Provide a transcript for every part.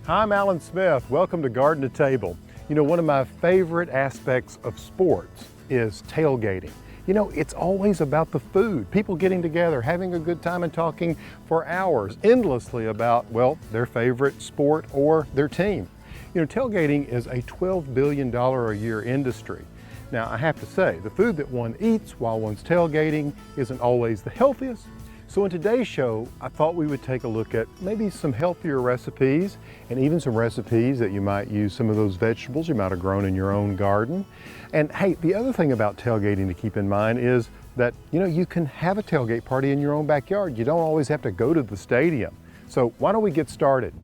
Hi, I'm Alan Smith. Welcome to Garden to Table. You know, one of my favorite aspects of sports is tailgating. You know, it's always about the food, people getting together, having a good time and talking for hours endlessly about, well, their favorite sport or their team. You know, tailgating is a $12 billion a year industry. Now, I have to say, the food that one eats while one's tailgating isn't always the healthiest. So in today's show, I thought we would take a look at maybe some healthier recipes and even some recipes that you might use some of those vegetables you might have grown in your own garden. And hey, the other thing about tailgating to keep in mind is that, you know, you can have a tailgate party in your own backyard. You don't always have to go to the stadium. So why don't we get started?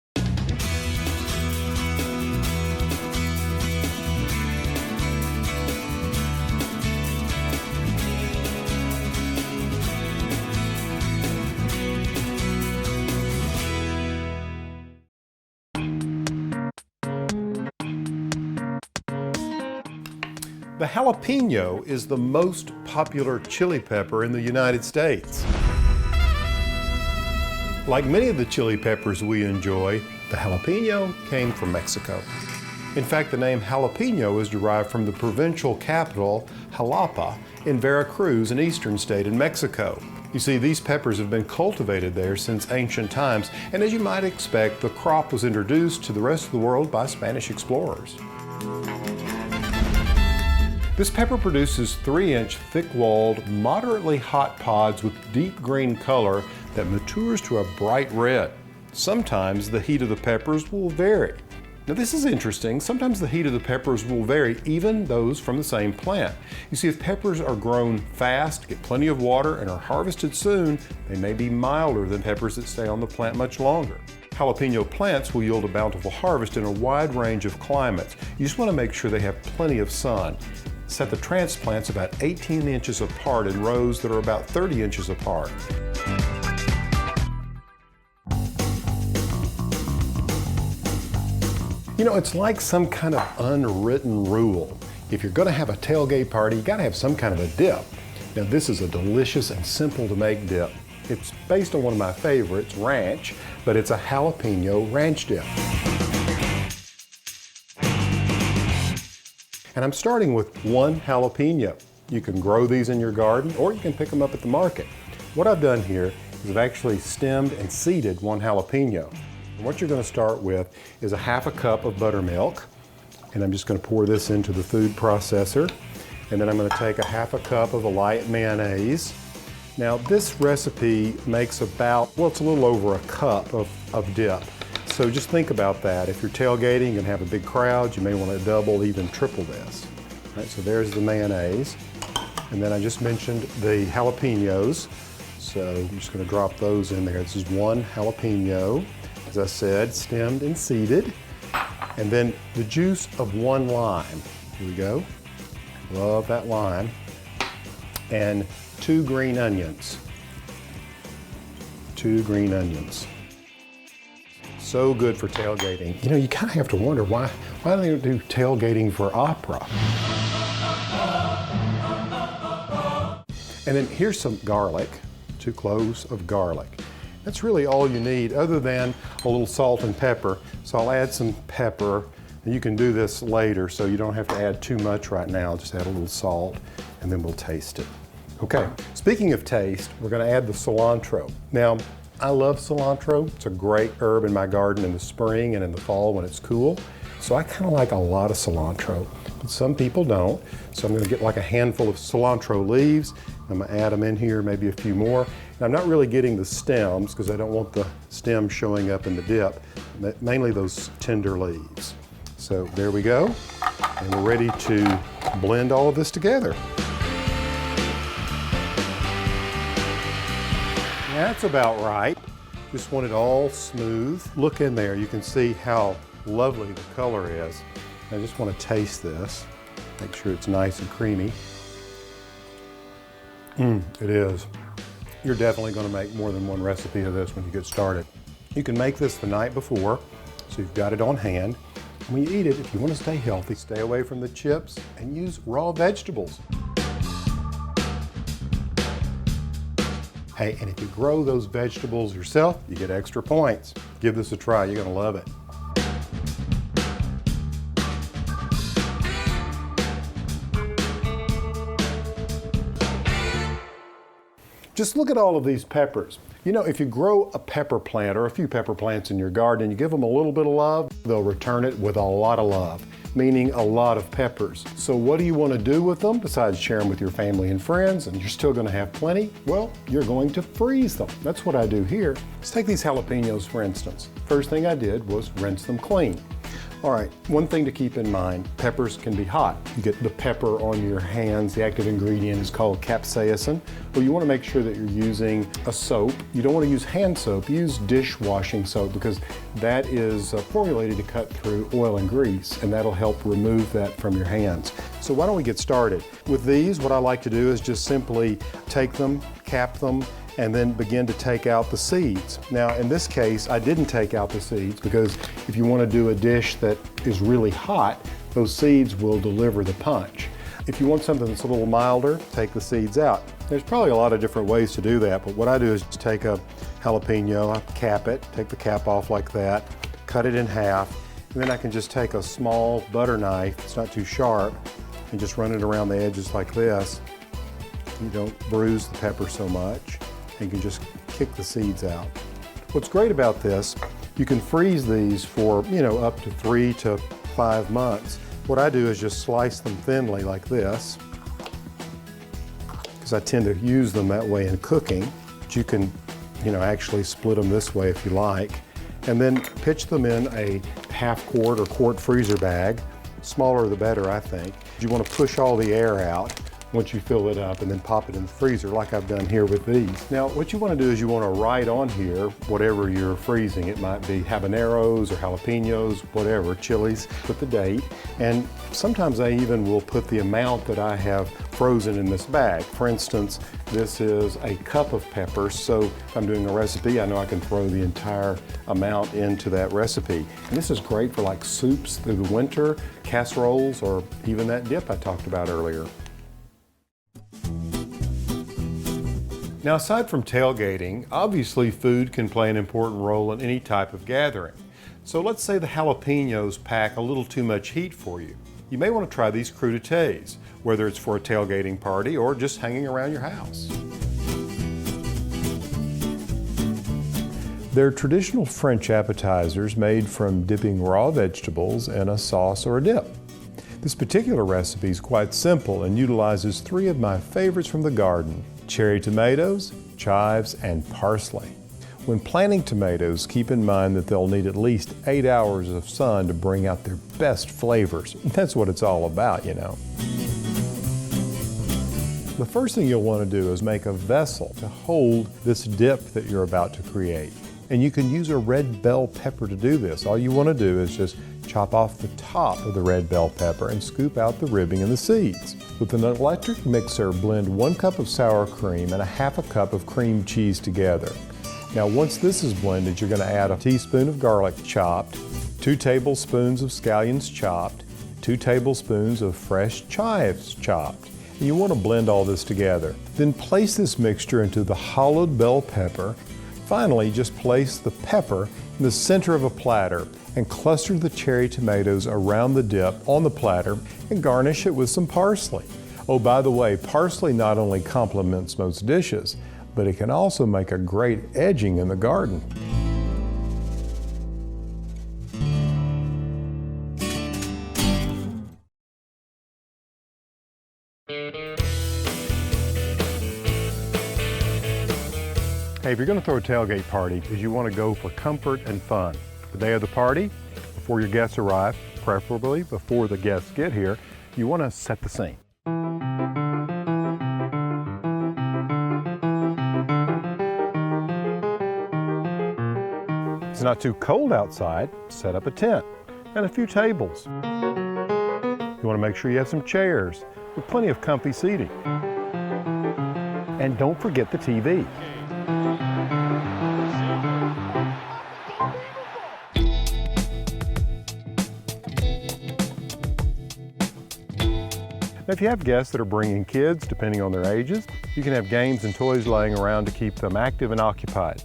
The jalapeno is the most popular chili pepper in the United States. Like many of the chili peppers we enjoy, the jalapeno came from Mexico. In fact, the name jalapeno is derived from the provincial capital, Jalapa, in Veracruz, an eastern state in Mexico. You see, these peppers have been cultivated there since ancient times, and as you might expect, the crop was introduced to the rest of the world by Spanish explorers. This pepper produces 3-inch thick-walled, moderately hot pods with deep green color that matures to a bright red. Sometimes the heat of the peppers will vary. Now this is interesting. Sometimes the heat of the peppers will vary, even those from the same plant. You see, if peppers are grown fast, get plenty of water, and are harvested soon, they may be milder than peppers that stay on the plant much longer. Jalapeno plants will yield a bountiful harvest in a wide range of climates. You just want to make sure they have plenty of sun. Set the transplants about 18 inches apart in rows that are about 30 inches apart. You know, it's like some kind of unwritten rule. If you're going to have a tailgate party, you got to have some kind of a dip. Now, this is a delicious and simple to make dip. It's based on one of my favorites, ranch, but it's a jalapeno ranch dip. And I'm starting with 1 jalapeno. You can grow these in your garden or you can pick them up at the market. What I've done here is I've actually stemmed and seeded 1 jalapeno. And what you're going to start with is a ½ cup of buttermilk. And I'm just going to pour this into the food processor. And then I'm going to take a ½ cup of a light mayonnaise. Now this recipe makes about, well, it's a little over a cup of dip. So just think about that. If you're tailgating and have a big crowd, you may want to double, even triple this. All right, so there's the mayonnaise. And then I just mentioned the jalapenos. So I'm just going to drop those in there. This is 1 jalapeno, as I said, stemmed and seeded. And then the juice of 1 lime. Here we go. Love that lime. And 2 green onions. 2 green onions. So good for tailgating. You know, you kind of have to wonder why do they do tailgating for opera? And then here's some garlic, 2 cloves of garlic. That's really all you need other than a little salt and pepper. So I'll add some pepper, and you can do this later so you don't have to add too much right now. Just add a little salt and then we'll taste it. Okay, speaking of taste, we're gonna add the cilantro. Now, I love cilantro. It's a great herb in my garden in the spring and in the fall when it's cool. So I kind of like a lot of cilantro, but some people don't. So I'm going to get like a handful of cilantro leaves. I'm going to add them in here, maybe a few more. And I'm not really getting the stems because I don't want the stems showing up in the dip, mainly those tender leaves. So there we go. And we're ready to blend all of this together. That's about right. Just want it all smooth. Look in there, you can see how lovely the color is. I just want to taste this. Make sure it's nice and creamy. It is. You're definitely going to make more than 1 recipe of this when you get started. You can make this the night before, so you've got it on hand. When you eat it, if you want to stay healthy, stay away from the chips and use raw vegetables. Hey, and if you grow those vegetables yourself, you get extra points. Give this a try, you're gonna love it. Just look at all of these peppers. You know, if you grow a pepper plant or a few pepper plants in your garden and you give them a little bit of love, they'll return it with a lot of love, meaning a lot of peppers. So what do you want to do with them besides share them with your family and friends, and you're still going to have plenty? Well, you're going to freeze them. That's what I do here. Let's take these jalapenos for instance. First thing I did was rinse them clean. All right, one thing to keep in mind, peppers can be hot. You get the pepper on your hands. The active ingredient is called capsaicin. Well, you want to make sure that you're using a soap. You don't want to use hand soap. Use dishwashing soap because that is formulated to cut through oil and grease, and that'll help remove that from your hands. So why don't we get started? With these, what I like to do is just simply take them, cap them, and then begin to take out the seeds. Now, in this case, I didn't take out the seeds because if you want to do a dish that is really hot, those seeds will deliver the punch. If you want something that's a little milder, take the seeds out. There's probably a lot of different ways to do that, but what I do is just take a jalapeno, I cap it, take the cap off like that, cut it in half, and then I can just take a small butter knife, it's not too sharp, and just run it around the edges like this. You don't bruise the pepper so much. And you can just kick the seeds out. What's great about this, you can freeze these for, up to 3 to 5 months. What I do is just slice them thinly like this, because I tend to use them that way in cooking. But you can, actually split them this way if you like, and then pitch them in a half-quart or quart freezer bag. Smaller the better, I think. You want to push all the air out once you fill it up and then pop it in the freezer like I've done here with these. Now what you want to do is you want to write on here whatever you're freezing. It might be habaneros or jalapenos, whatever, chilies, put the date, and sometimes I even will put the amount that I have frozen in this bag. For instance, this is a cup of peppers, so if I'm doing a recipe, I know I can throw the entire amount into that recipe. And this is great for like soups through the winter, casseroles, or even that dip I talked about earlier. Now, aside from tailgating, obviously food can play an important role in any type of gathering. So let's say the jalapenos pack a little too much heat for you. You may want to try these crudités, whether it's for a tailgating party or just hanging around your house. They're traditional French appetizers made from dipping raw vegetables in a sauce or a dip. This particular recipe is quite simple and utilizes 3 of my favorites from the garden: cherry tomatoes, chives, and parsley. When planting tomatoes, keep in mind that they'll need at least 8 hours of sun to bring out their best flavors. That's what it's all about, The first thing you'll want to do is make a vessel to hold this dip that you're about to create. And you can use a red bell pepper to do this. All you want to do is just chop off the top of the red bell pepper and scoop out the ribbing and the seeds. With an electric mixer, blend 1 cup of sour cream and 1/2 cup of cream cheese together. Now once this is blended, you're going to add a teaspoon of garlic chopped, 2 tablespoons of scallions chopped, 2 tablespoons of fresh chives chopped. And you want to blend all this together. Then place this mixture into the hollowed bell pepper. Finally, just place the pepper in the center of a platter and cluster the cherry tomatoes around the dip on the platter and garnish it with some parsley. Oh, by the way, parsley not only complements most dishes, but it can also make a great edging in the garden. Hey, if you're going to throw a tailgate party, you want to go for comfort and fun. The day of the party, before your guests arrive, preferably before the guests get here, you want to set the scene. It's not too cold outside, set up a tent and a few tables. You want to make sure you have some chairs with plenty of comfy seating. And don't forget the TV. Now, if you have guests that are bringing kids, depending on their ages, you can have games and toys laying around to keep them active and occupied.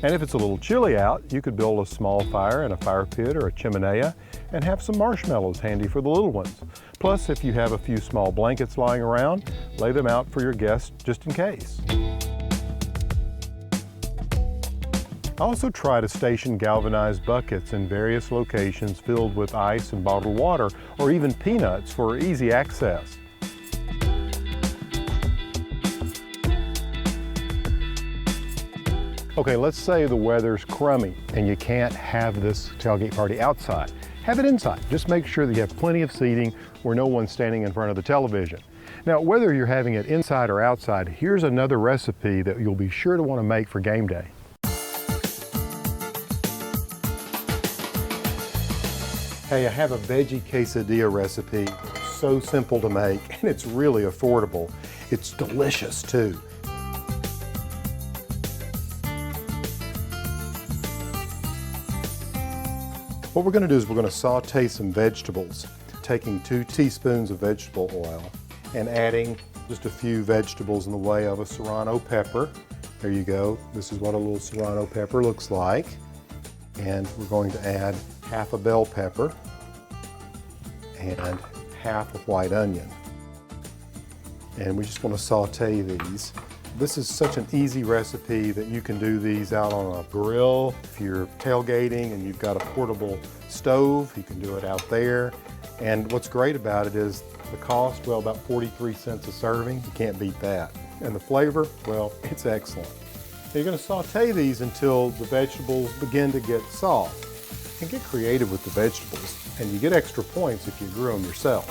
And if it's a little chilly out, you could build a small fire in a fire pit or a chimenea and have some marshmallows handy for the little ones. Plus, if you have a few small blankets lying around, lay them out for your guests just in case. I also try to station galvanized buckets in various locations filled with ice and bottled water, or even peanuts for easy access. Okay, let's say the weather's crummy and you can't have this tailgate party outside. Have it inside. Just make sure that you have plenty of seating where no one's standing in front of the television. Now, whether you're having it inside or outside, here's another recipe that you'll be sure to want to make for game day. Hey, I have a veggie quesadilla recipe. It's so simple to make and it's really affordable. It's delicious too. What we're going to do is we're going to saute some vegetables, taking 2 teaspoons of vegetable oil and adding just a few vegetables in the way of a serrano pepper. There you go. This is what a little serrano pepper looks like. And we're going to add half a bell pepper and half a white onion. And we just want to saute these. This is such an easy recipe that you can do these out on a grill. If you're tailgating and you've got a portable stove, you can do it out there. And what's great about it is the cost, well, about 43 cents a serving. You can't beat that. And the flavor, well, it's excellent. Now you're going to saute these until the vegetables begin to get soft. And get creative with the vegetables, and you get extra points if you grew them yourself.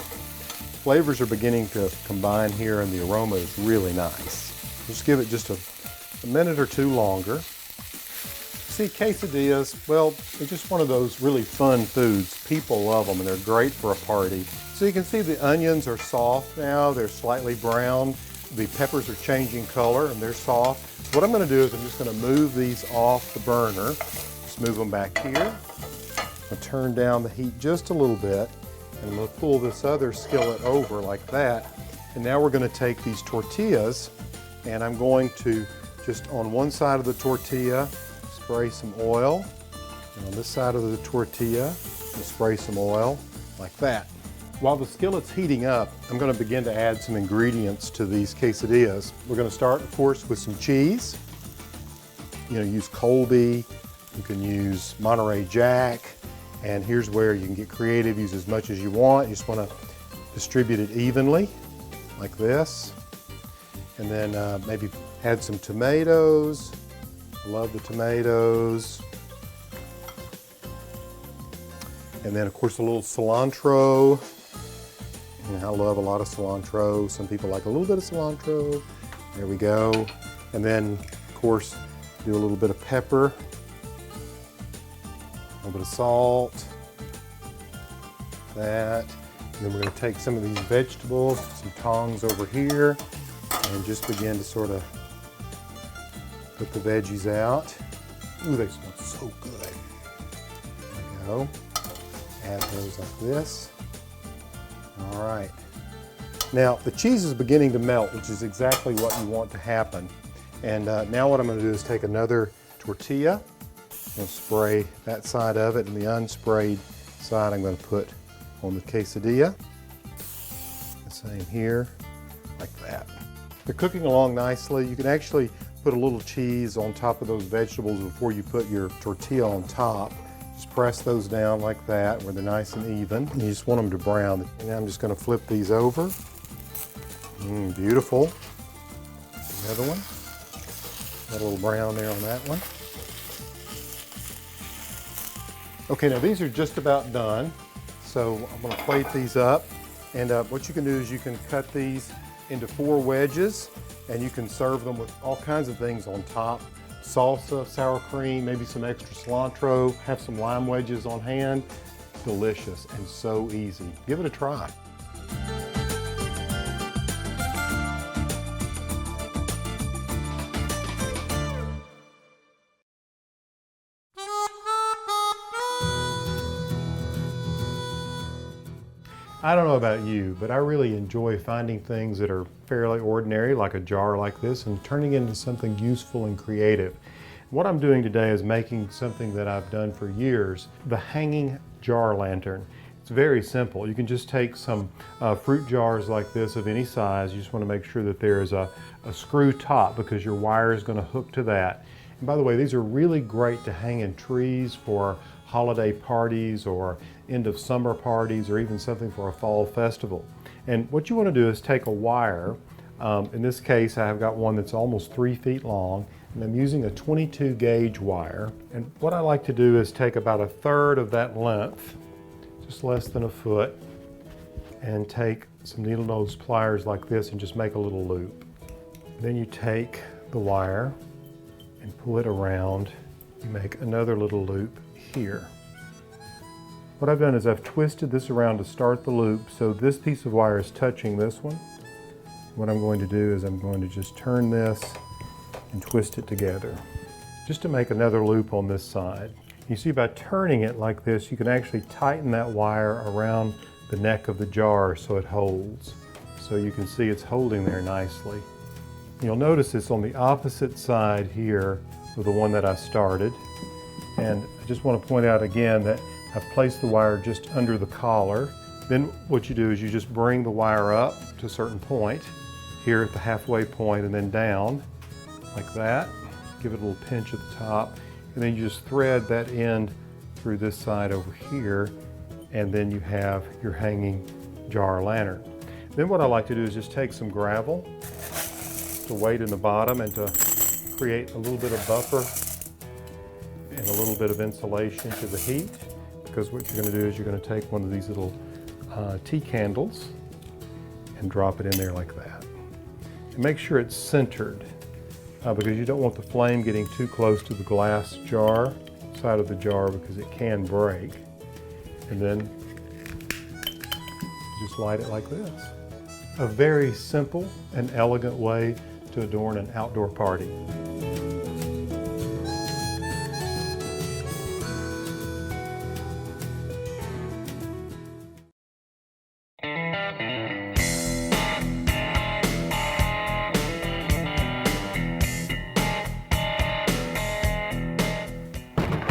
Flavors are beginning to combine here and the aroma is really nice. Just give it just a minute or two longer. See, quesadillas, well, they're just one of those really fun foods. People love them and they're great for a party. So you can see the onions are soft now, they're slightly brown. The peppers are changing color and they're soft. What I'm going to do is I'm just going to move these off the burner. Just move them back here. I'll turn down the heat just a little bit and I'm going to pull this other skillet over like that. And now we're going to take these tortillas and I'm going to just on one side of the tortilla spray some oil, and on this side of the tortilla we'll spray some oil like that. While the skillet's heating up, I'm going to begin to add some ingredients to these quesadillas. We're going to start, of course, with some cheese. You know, use Colby, you can use Monterey Jack, and here's where you can get creative, use as much as you want. You just want to distribute it evenly like this. And then maybe add some tomatoes. I love the tomatoes. And then of course a little cilantro. And I love a lot of cilantro. Some people like a little bit of cilantro. There we go. And then of course do a little bit of pepper. A little bit of salt. That. And then we're going to take some of these vegetables, some tongs over here, and just begin to sort of put the veggies out. Ooh, they smell so good. There we go. Add those like this. All right. Now, the cheese is beginning to melt, which is exactly what you want to happen. And now what I'm going to do is take another tortilla. I'm going to spray that side of it, and the unsprayed side I'm going to put on the quesadilla. The same here, like that. They're cooking along nicely. You can actually put a little cheese on top of those vegetables before you put your tortilla on top. Just press those down like that where they're nice and even. And you just want them to brown. And now I'm just going to flip these over. Beautiful. Another one. Got a little brown there on that one. Okay, now these are just about done. So I'm going to plate these up. And what you can do is you can cut these into 4 wedges and you can serve them with all kinds of things on top. Salsa, sour cream, maybe some extra cilantro, have some lime wedges on hand. Delicious and so easy. Give it a try. I don't know about you, but I really enjoy finding things that are fairly ordinary, like a jar like this, and turning it into something useful and creative. What I'm doing today is making something that I've done for years, the hanging jar lantern. It's very simple. You can just take some fruit jars like this of any size. You just want to make sure that there is a screw top because your wire is going to hook to that. And by the way, these are really great to hang in trees for holiday parties or end of summer parties or even something for a fall festival. And what you want to do is take a wire. In this case, I've got one that's almost 3 feet long, and I'm using a 22 gauge wire. And what I like to do is take about 1/3 of that length, just less than a foot, and take some needle nose pliers like this and just make a little loop. Then you take the wire and pull it around. You make another little loop here. What I've done is I've twisted this around to start the loop, so this piece of wire is touching this one. What I'm going to do is I'm going to just turn this and twist it together, just to make another loop on this side. You see, by turning it like this, you can actually tighten that wire around the neck of the jar so it holds. So you can see it's holding there nicely. You'll notice it's on the opposite side here of the one that I started. And I just want to point out again that I've placed the wire just under the collar. Then what you do is you just bring the wire up to a certain point, here at the halfway point, and then down like that. Give it a little pinch at the top, and then you just thread that end through this side over here, and then you have your hanging jar lantern. Then what I like to do is just take some gravel to weight in the bottom and to create a little bit of buffer and a little bit of insulation to the heat, because what you're going to do is you're going to take one of these little tea candles and drop it in there like that. And make sure it's centered, because you don't want the flame getting too close to the glass jar, side of the jar, because it can break. And then just light it like this. A very simple and elegant way to adorn an outdoor party.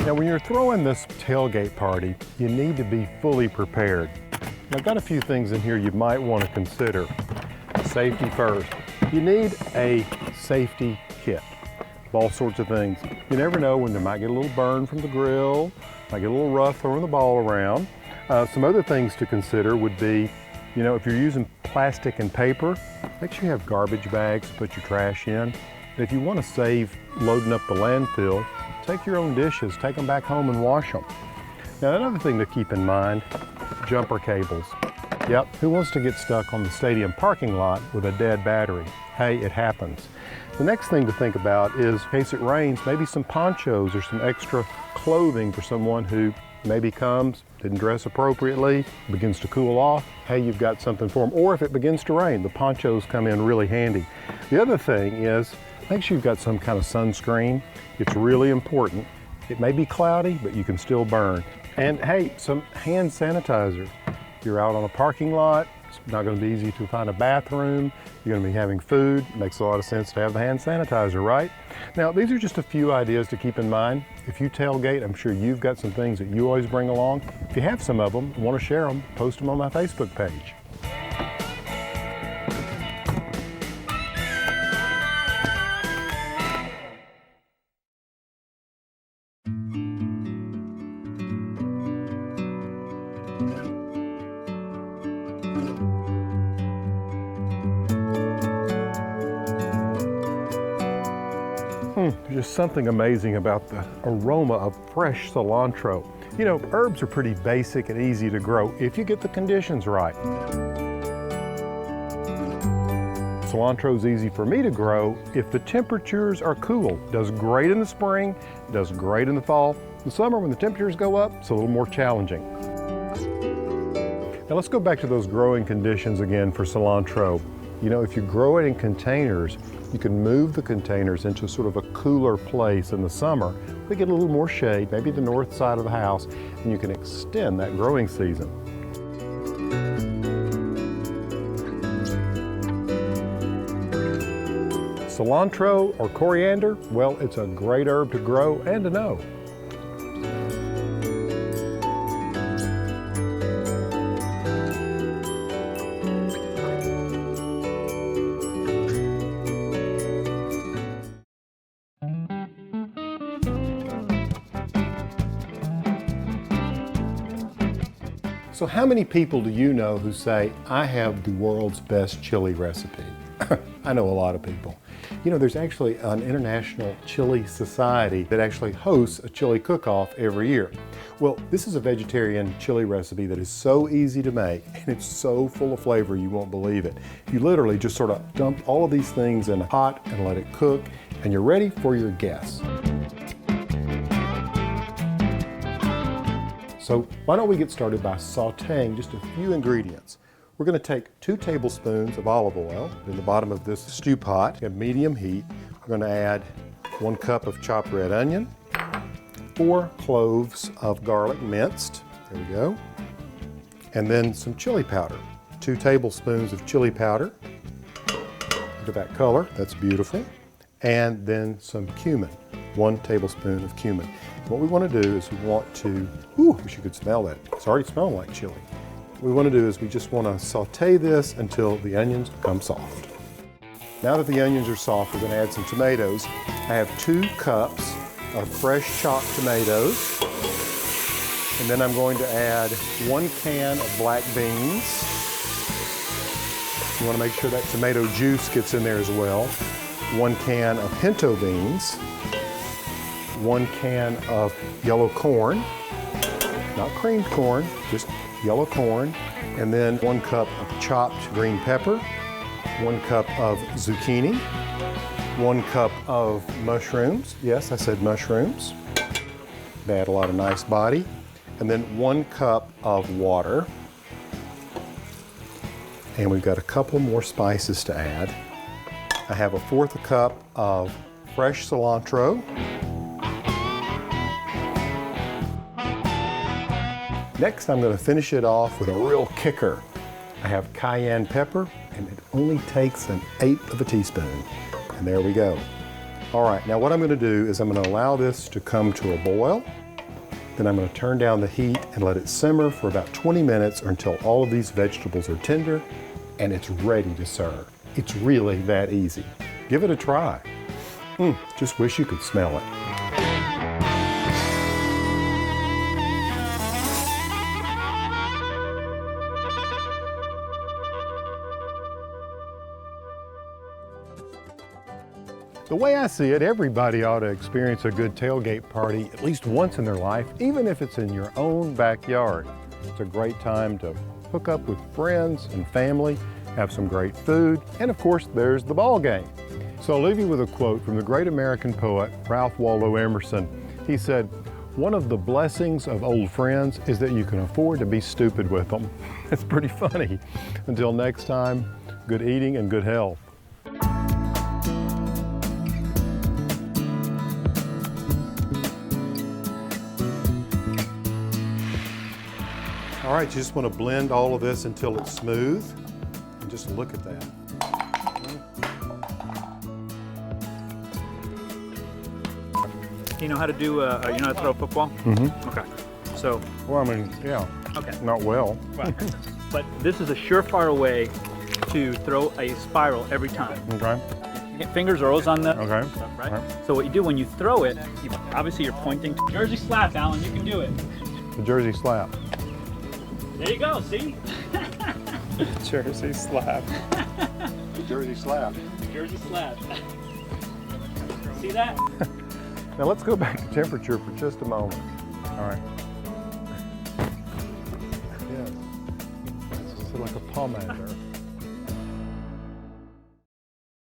Now, when you're throwing this tailgate party, you need to be fully prepared. I've got a few things in here you might want to consider. Safety first. You need a safety kit of all sorts of things. You never know when there might get a little burn from the grill, might get a little rough throwing the ball around. Some other things to consider would be, if you're using plastic and paper, make sure you have garbage bags to put your trash in. If you want to save loading up the landfill, take your own dishes, take them back home and wash them. Now, another thing to keep in mind, jumper cables. Yep, who wants to get stuck on the stadium parking lot with a dead battery? Hey, it happens. The next thing to think about is, in case it rains, maybe some ponchos or some extra clothing for someone who maybe comes, didn't dress appropriately, begins to cool off. Hey, you've got something for them. Or if it begins to rain, the ponchos come in really handy. The other thing is, make sure you've got some kind of sunscreen. It's really important. It may be cloudy, but you can still burn. And hey, some hand sanitizer. You're out on a parking lot, it's not going to be easy to find a bathroom, you're going to be having food, it makes a lot of sense to have the hand sanitizer, right? Now, these are just a few ideas to keep in mind. If you tailgate, I'm sure you've got some things that you always bring along. If you have some of them and want to share them, post them on my Facebook page. There's just something amazing about the aroma of fresh cilantro. Herbs are pretty basic and easy to grow if you get the conditions right. Cilantro is easy for me to grow if the temperatures are cool. Does great in the spring, does great in the fall. In the summer, when the temperatures go up, it's a little more challenging. Now let's go back to those growing conditions again for cilantro. If you grow it in containers, you can move the containers into sort of a cooler place in the summer. They get a little more shade, maybe the north side of the house, and you can extend that growing season. Cilantro or coriander, well, it's a great herb to grow and to know. So how many people do you know who say, I have the world's best chili recipe? I know a lot of people. You know, there's actually an international chili society that actually hosts a chili cook-off every year. Well, this is a vegetarian chili recipe that is so easy to make, and it's so full of flavor you won't believe it. You literally just sort of dump all of these things in a pot and let it cook, and you're ready for your guests. So why don't we get started by sauteing just a few ingredients. We're going to take 2 tablespoons of olive oil in the bottom of this stew pot at medium heat. We're going to add 1 cup of chopped red onion, 4 cloves of garlic minced, there we go, and then some chili powder, 2 tablespoons of chili powder. Look at that color, that's beautiful. And then some cumin, 1 tablespoon of cumin. What we want to do is we want to, wish you could smell that, it's already smelling like chili. What we want to do is we just want to saute this until the onions become soft. Now that the onions are soft, we're going to add some tomatoes. I have 2 cups of fresh chopped tomatoes. And then I'm going to add 1 can of black beans. You want to make sure that tomato juice gets in there as well. 1 can of pinto beans. 1 can of yellow corn, not creamed corn, just yellow corn, and then 1 cup of chopped green pepper, 1 cup of zucchini, 1 cup of mushrooms. Yes, I said mushrooms. They add a lot of nice body. And then 1 cup of water. And we've got a couple more spices to add. I have a 1/4 cup of fresh cilantro. Next, I'm going to finish it off with a real kicker. I have cayenne pepper, and it only takes 1/8 of a teaspoon. And there we go. All right, now what I'm going to do is I'm going to allow this to come to a boil. Then I'm going to turn down the heat and let it simmer for about 20 minutes or until all of these vegetables are tender and it's ready to serve. It's really that easy. Give it a try. Just wish you could smell it. The way I see it, everybody ought to experience a good tailgate party at least once in their life, even if it's in your own backyard. It's a great time to hook up with friends and family, have some great food, and of course, there's the ball game. So I'll leave you with a quote from the great American poet, Ralph Waldo Emerson. He said, "One of the blessings of old friends is that you can afford to be stupid with them." It's pretty funny. Until next time, good eating and good health. All right, you just want to blend all of this until it's smooth. And just look at that. You know how to do, you know how to throw a football? Mm-hmm. Okay. So. Well, I mean, yeah. Okay. Not well. Right. But this is a surefire way to throw a spiral every time. Okay. Fingers are always on the Okay. stuff, right? Right. So what you do when you throw it, obviously you're pointing. Jersey slap, Alan, you can do it. The Jersey slap. There you go, see? Jersey slap. The Jersey slap. Jersey slap. See that? Now let's go back to temperature for just a moment. All right. Yes. This is like a pomander.